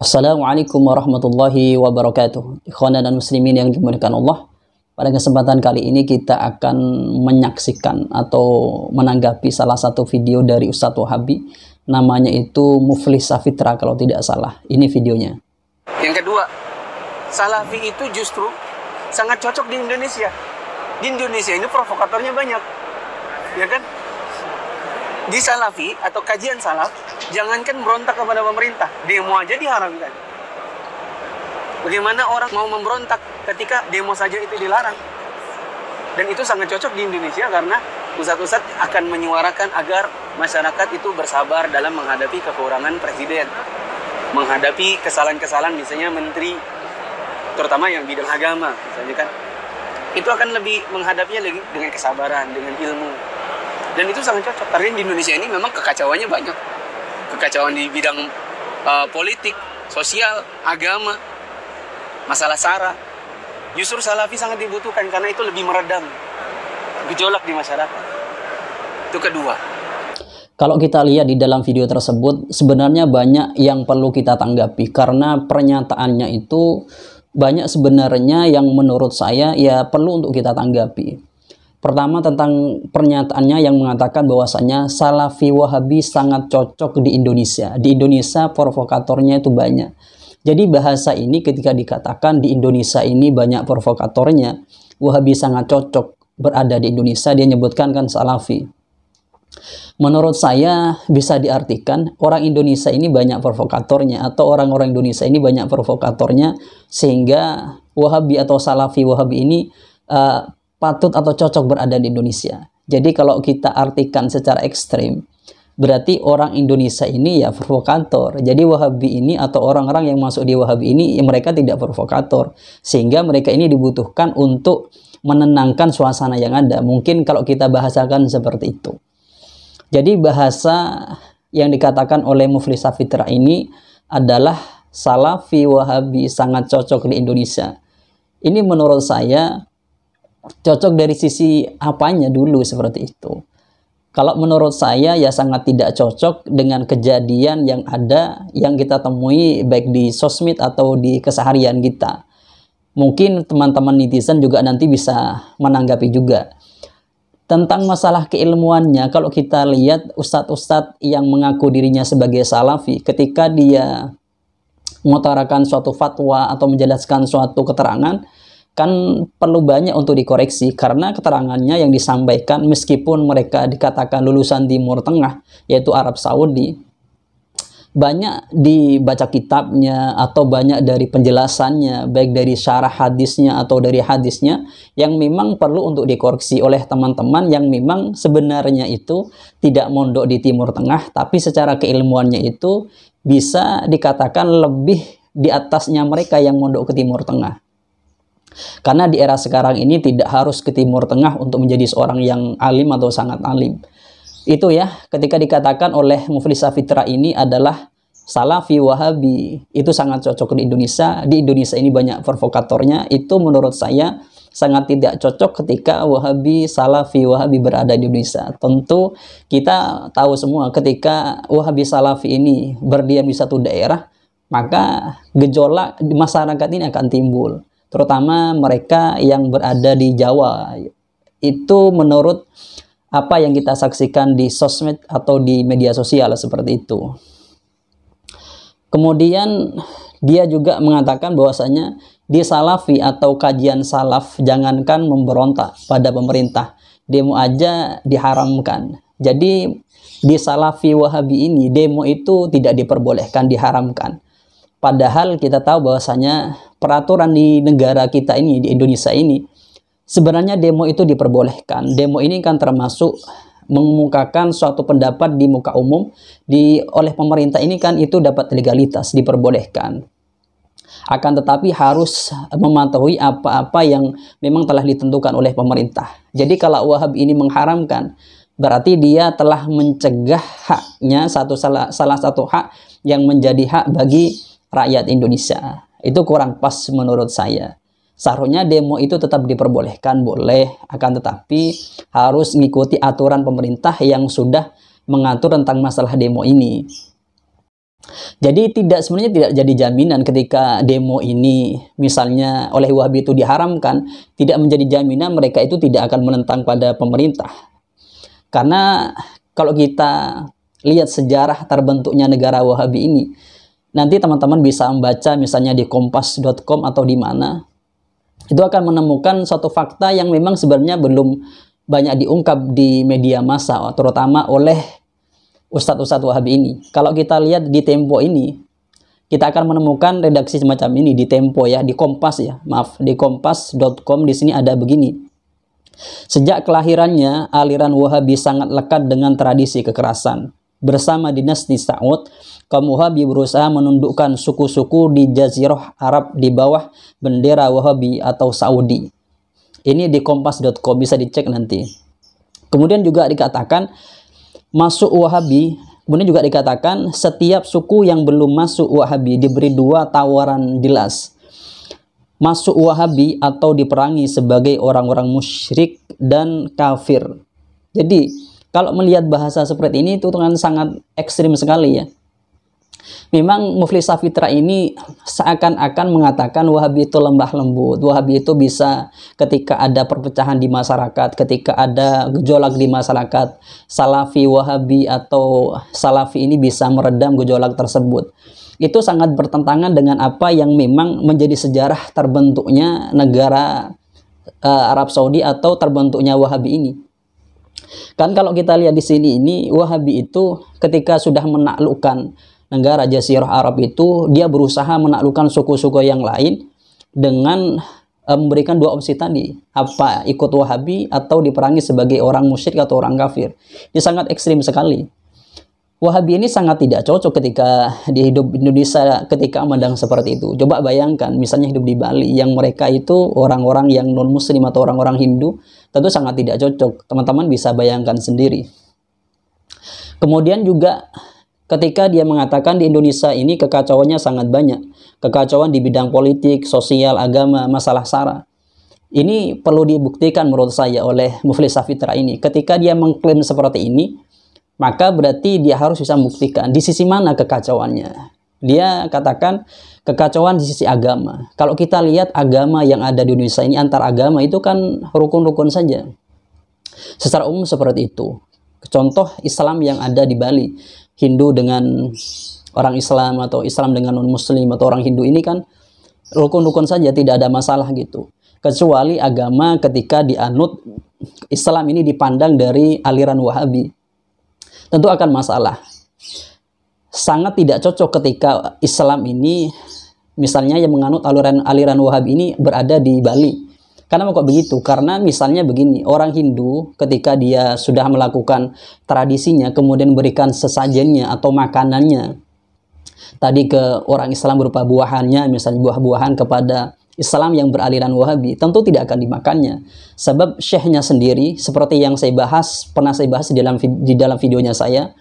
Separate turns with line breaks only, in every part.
Assalamualaikum warahmatullahi wabarakatuh. Ikhwan dan muslimin yang dimuliakan Allah. Pada kesempatan kali ini kita akan menyaksikan atau menanggapi salah satu video dari Ustadz Wahabi. Namanya itu Muflis Safitra kalau tidak salah. Ini videonya.
Yang kedua, Salafi itu justru sangat cocok di Indonesia. Di Indonesia ini provokatornya banyak. Ya kan? Di Salafi atau kajian Salaf, jangankan berontak kepada pemerintah, demo aja diharamkan. Bagaimana orang mau memberontak ketika demo saja itu dilarang? Dan itu sangat cocok di Indonesia karena ustadz-ustadz akan menyuarakan agar masyarakat itu bersabar dalam menghadapi kekurangan presiden, menghadapi kesalahan-kesalahan misalnya menteri, terutama yang bidang agama misalnya kan. Itu akan lebih menghadapinya lagi dengan kesabaran, dengan ilmu. Dan itu sangat cocok karena di Indonesia ini memang kekacauannya banyak. Kekacauan di bidang politik, sosial, agama, masalah SARA. Justru Salafi sangat dibutuhkan karena itu lebih meredam gejolak di masyarakat. Itu kedua.
Kalau kita lihat di dalam video tersebut, sebenarnya banyak yang perlu kita tanggapi karena pernyataannya itu banyak sebenarnya yang menurut saya ya perlu untuk kita tanggapi. Pertama tentang pernyataannya yang mengatakan bahwasanya Salafi Wahabi sangat cocok di Indonesia. Di Indonesia provokatornya itu banyak. Jadi bahasa ini ketika dikatakan di Indonesia ini banyak provokatornya, Wahabi sangat cocok berada di Indonesia, dia nyebutkan kan Salafi. Menurut saya bisa diartikan orang Indonesia ini banyak provokatornya atau orang-orang Indonesia ini banyak provokatornya sehingga Wahabi atau Salafi Wahabi ini patut atau cocok berada di Indonesia. Jadi kalau kita artikan secara ekstrim, berarti orang Indonesia ini ya provokator. Jadi Wahabi ini atau orang-orang yang masuk di Wahabi ini ya mereka tidak provokator. Sehingga mereka ini dibutuhkan untuk menenangkan suasana yang ada. Mungkin kalau kita bahasakan seperti itu. Jadi bahasa yang dikatakan oleh Muflis Safitra ini adalah Salafi Wahabi sangat cocok di Indonesia. Ini menurut saya cocok dari sisi apanya dulu seperti itu. Kalau menurut saya ya sangat tidak cocok dengan kejadian yang ada yang kita temui baik di sosmed atau di keseharian kita. Mungkin teman-teman netizen juga nanti bisa menanggapi juga. Tentang masalah keilmuannya, kalau kita lihat ustadz-ustadz yang mengaku dirinya sebagai Salafi, ketika dia mengutarakan suatu fatwa atau menjelaskan suatu keterangan, kan perlu banyak untuk dikoreksi karena keterangannya yang disampaikan meskipun mereka dikatakan lulusan Timur Tengah yaitu Arab Saudi, banyak dibaca kitabnya atau banyak dari penjelasannya baik dari syarah hadisnya atau dari hadisnya yang memang perlu untuk dikoreksi oleh teman-teman yang memang sebenarnya itu tidak mondok di Timur Tengah tapi secara keilmuannya itu bisa dikatakan lebih di atasnya mereka yang mondok ke Timur Tengah. Karena di era sekarang ini tidak harus ke Timur Tengah untuk menjadi seorang yang alim atau sangat alim. Itu ya, ketika dikatakan oleh Muflis Safitra ini adalah Salafi Wahabi, itu sangat cocok di Indonesia. Di Indonesia ini banyak provokatornya. Itu menurut saya sangat tidak cocok ketika Wahabi, Salafi Wahabi berada di Indonesia. Tentu kita tahu semua ketika Wahabi Salafi ini berdiam di satu daerah, maka gejolak di masyarakat ini akan timbul. Terutama mereka yang berada di Jawa. Itu menurut apa yang kita saksikan di sosmed atau di media sosial seperti itu. Kemudian dia juga mengatakan bahwasanya di Salafi atau kajian Salaf jangankan memberontak pada pemerintah, demo aja diharamkan. Jadi di Salafi Wahabi ini demo itu tidak diperbolehkan, diharamkan. Padahal kita tahu bahwasanya peraturan di negara kita ini, di Indonesia ini, sebenarnya demo itu diperbolehkan. Demo ini kan termasuk mengemukakan suatu pendapat di muka umum oleh pemerintah ini kan itu dapat legalitas, diperbolehkan. Akan tetapi harus mematuhi apa-apa yang memang telah ditentukan oleh pemerintah. Jadi kalau Wahabi ini mengharamkan, berarti dia telah mencegah haknya salah satu hak yang menjadi hak bagi rakyat Indonesia. Itu kurang pas menurut saya. Seharusnya demo itu tetap diperbolehkan, boleh, akan tetapi harus mengikuti aturan pemerintah yang sudah mengatur tentang masalah demo ini. Jadi sebenarnya tidak jadi jaminan ketika demo ini misalnya oleh Wahabi itu diharamkan, tidak menjadi jaminan mereka itu tidak akan menentang pada pemerintah. Karena kalau kita lihat sejarah terbentuknya negara Wahabi ini, nanti teman-teman bisa membaca misalnya di kompas.com atau di mana, itu akan menemukan suatu fakta yang memang sebenarnya belum banyak diungkap di media massa, terutama oleh ustadz-ustadz Wahabi ini. Kalau kita lihat di Tempo ini, kita akan menemukan redaksi semacam ini di Tempo ya, di Kompas ya, maaf, di kompas.com. Di sini ada begini. Sejak kelahirannya, aliran Wahabi sangat lekat dengan tradisi kekerasan. Bersama dinasti Saud, kaum Wahabi berusaha menundukkan suku-suku di Jazirah Arab di bawah bendera Wahabi atau Saudi. Ini di kompas.com, bisa dicek nanti. Kemudian juga dikatakan masuk Wahabi, kemudian juga dikatakan setiap suku yang belum masuk Wahabi diberi 2 tawaran jelas. Masuk Wahabi atau diperangi sebagai orang-orang musyrik dan kafir. Jadi, kalau melihat bahasa seperti ini itu kan sangat ekstrim sekali ya. Memang Muflis Safitra ini seakan-akan mengatakan Wahabi itu lembah lembut. Wahabi itu bisa ketika ada perpecahan di masyarakat, ketika ada gejolak di masyarakat, Salafi Wahabi atau Salafi ini bisa meredam gejolak tersebut. Itu sangat bertentangan dengan apa yang memang menjadi sejarah terbentuknya negara Arab Saudi atau terbentuknya Wahabi ini. Kan kalau kita lihat di sini ini, Wahabi itu ketika sudah menaklukkan negara Jazirah Arab itu, dia berusaha menaklukkan suku-suku yang lain dengan memberikan 2 opsi tadi. Apa ikut Wahabi atau diperangi sebagai orang musyrik atau orang kafir. Ini sangat ekstrim sekali. Wahabi ini sangat tidak cocok ketika di hidup Indonesia ketika memandang seperti itu. Coba bayangkan misalnya hidup di Bali yang mereka itu orang-orang yang non muslim atau orang-orang Hindu, tentu sangat tidak cocok. Teman-teman bisa bayangkan sendiri. Kemudian juga ketika dia mengatakan di Indonesia ini kekacauannya sangat banyak. Kekacauan di bidang politik, sosial, agama, masalah SARA. Ini perlu dibuktikan menurut saya oleh Muflis Safitra ini. Ketika dia mengklaim seperti ini, maka berarti dia harus bisa membuktikan di sisi mana kekacauannya. Dia katakan kekacauan di sisi agama. Kalau kita lihat agama yang ada di Indonesia ini, antar agama itu kan rukun-rukun saja. Secara umum seperti itu. Contoh Islam yang ada di Bali. Hindu dengan orang Islam atau Islam dengan non-Muslim atau orang Hindu ini kan rukun-rukun saja, tidak ada masalah gitu. Kecuali agama ketika dianut, Islam ini dipandang dari aliran Wahabi, tentu akan masalah. Sangat tidak cocok ketika Islam ini misalnya yang menganut aliran Wahabi ini berada di Bali. Karena kok begitu? Karena misalnya begini, orang Hindu ketika dia sudah melakukan tradisinya, kemudian berikan sesajennya atau makanannya tadi ke orang Islam berupa buahannya, misalnya buah-buahan kepada Islam yang beraliran Wahabi, tentu tidak akan dimakannya. Sebab syekhnya sendiri, seperti yang saya bahas, pernah saya bahas di dalam videonya saya,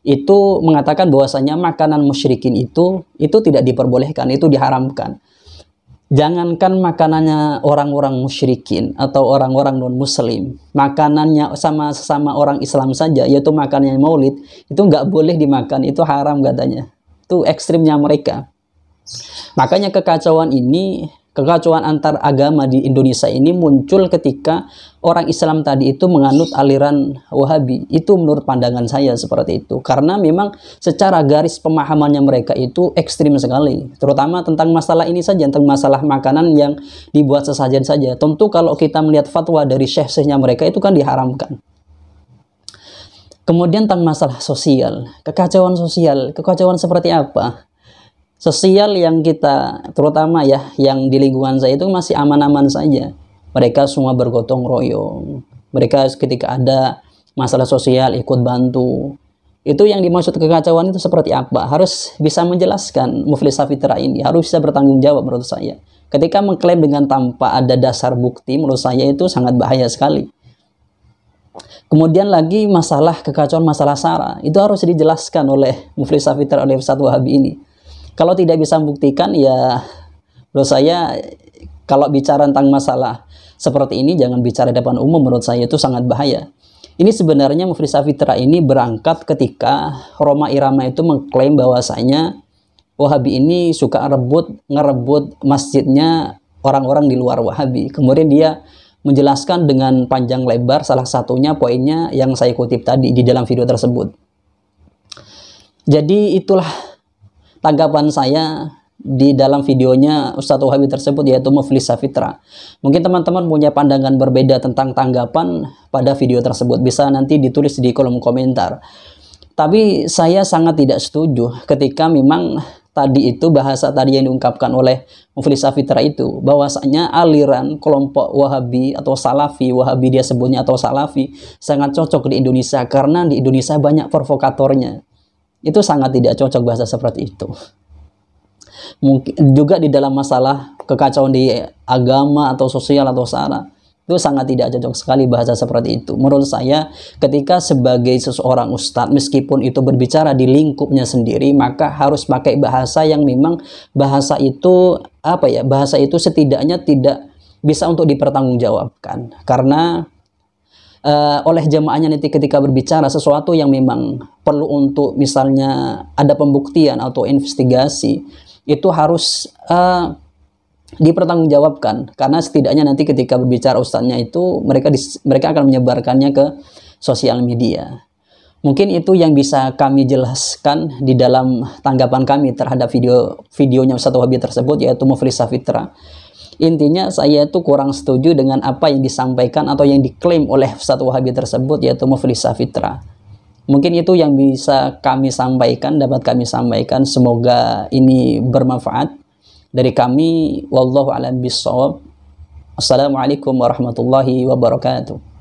itu mengatakan bahwasanya makanan musyrikin itu tidak diperbolehkan, itu diharamkan. Jangankan makanannya orang-orang musyrikin atau orang-orang non-muslim, makanannya sama orang Islam saja, yaitu makanannya maulid, itu nggak boleh dimakan, itu haram katanya. Itu ekstrimnya mereka. Makanya kekacauan antar agama di Indonesia ini muncul ketika orang Islam tadi itu menganut aliran Wahabi. Itu menurut pandangan saya seperti itu. Karena memang secara garis pemahamannya mereka itu ekstrim sekali. Terutama tentang masalah ini saja, tentang masalah makanan yang dibuat sesajen saja. Tentu kalau kita melihat fatwa dari syekh-syekhnya mereka itu kan diharamkan. Kemudian tentang masalah sosial, kekacauan sosial, kekacauan seperti apa? Sosial yang kita, terutama ya, yang di lingkungan saya itu masih aman-aman saja. Mereka semua bergotong royong. Mereka ketika ada masalah sosial ikut bantu. Itu yang dimaksud kekacauan itu seperti apa? Harus bisa menjelaskan Muflis Safitra ini, harus bisa bertanggung jawab menurut saya. Ketika mengklaim dengan tanpa ada dasar bukti, menurut saya itu sangat bahaya sekali. Kemudian lagi masalah kekacauan masalah SARA, itu harus dijelaskan oleh Muflis Safitra, oleh Ustadz Wahabi ini. Kalau tidak bisa membuktikan, ya menurut saya kalau bicara tentang masalah seperti ini jangan bicara di depan umum, menurut saya itu sangat bahaya. Ini sebenarnya Muflis Safitra ini berangkat ketika Rhoma Irama itu mengklaim bahwasanya Wahabi ini suka ngerebut masjidnya orang-orang di luar Wahabi. Kemudian dia menjelaskan dengan panjang lebar, salah satunya poinnya yang saya kutip tadi di dalam video tersebut. Jadi itulah tanggapan saya di dalam videonya Ustadz Wahabi tersebut, yaitu Muflis Safitra. Mungkin teman-teman punya pandangan berbeda tentang tanggapan pada video tersebut, bisa nanti ditulis di kolom komentar. Tapi saya sangat tidak setuju ketika memang tadi itu bahasa tadi yang diungkapkan oleh Muflis Safitra itu, bahwasanya aliran kelompok Wahabi atau Salafi, Wahabi dia sebutnya atau Salafi, sangat cocok di Indonesia karena di Indonesia banyak provokatornya. Itu sangat tidak cocok bahasa seperti itu. Mungkin juga di dalam masalah kekacauan di agama atau sosial atau sara, itu sangat tidak cocok sekali bahasa seperti itu. Menurut saya, ketika sebagai seseorang ustadz, meskipun itu berbicara di lingkupnya sendiri, maka harus pakai bahasa yang memang bahasa itu bahasa itu setidaknya tidak bisa untuk dipertanggungjawabkan. Karena oleh jamaahnya nanti ketika berbicara sesuatu yang memang perlu untuk misalnya ada pembuktian atau investigasi, itu harus dipertanggungjawabkan, karena setidaknya nanti ketika berbicara ustadznya itu mereka akan menyebarkannya ke sosial media. Mungkin itu yang bisa kami jelaskan di dalam tanggapan kami terhadap videonya Ustadz Wahabi tersebut, yaitu Muflis Safitra. Intinya saya itu kurang setuju dengan apa yang disampaikan atau yang diklaim oleh Ustadz Wahabi tersebut, yaitu Muflis Safitra. Mungkin itu yang bisa kami sampaikan, dapat kami sampaikan. Semoga ini bermanfaat. Dari kami, wallahu a'lam bishawab. Assalamualaikum warahmatullahi wabarakatuh.